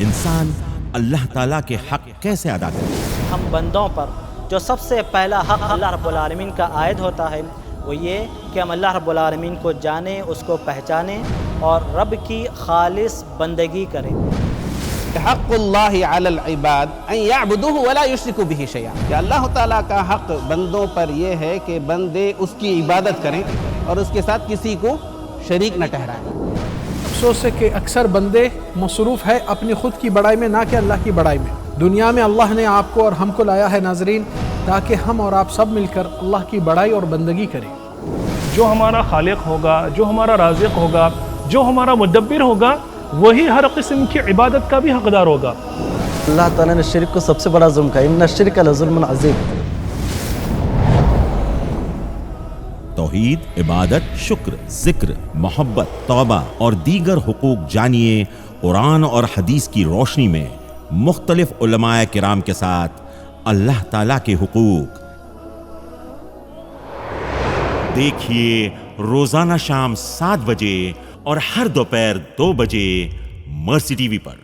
इंसान अल्लाह ताला के हक कैसे अदा करे। हम बंदों पर जो सबसे पहला हक अल्लाह रब्बुल आलमीन का आयद होता है वो ये कि हम अल्लाह रब्बुल आलमीन को जानें, उसको पहचानें और रब की खालिस बंदगी करें। हक़्क़ुल्लाहि अलल इबाद अन यअबुदूहु वला युश्रिकू बिही शैआ, कि अल्लाह ताला का हक़ बंदों पर यह है कि बंदे उसकी इबादत करें और उसके साथ किसी को शरीक न ठहराएं। अफसोस है कि अक्सर बंदे मसरूफ़ है अपनी ख़ुद की बड़ाई में, ना कि अल्लाह की बड़ाई में। दुनिया में अल्लाह ने आपको और हमको लाया है नाज़रीन, ताकि हम और आप सब मिलकर अल्लाह की बड़ाई और बंदगी करें। जो हमारा खालिक होगा, जो हमारा राज़िक होगा, जो हमारा मुदब्बिर होगा, वही हर किस्म की इबादत का भी हकदार होगा। अल्लाह ताला ने शिर्क को सबसे बड़ा जुल्म कहा, इन्ना शिर्क लज़ुल्मुन अज़ीम। तौहीद, इबादत, शुक्र, जिक्र, मोहब्बत, तौबा और दीगर हुकूक जानिए कुरान और हदीस की रोशनी में मुख्तलिफ उलमाए किराम के साथ अल्लाह ताला के हुकूक। देखिए रोजाना शाम 7 बजे और हर दोपहर 2 बजे मर्सी टीवी पर।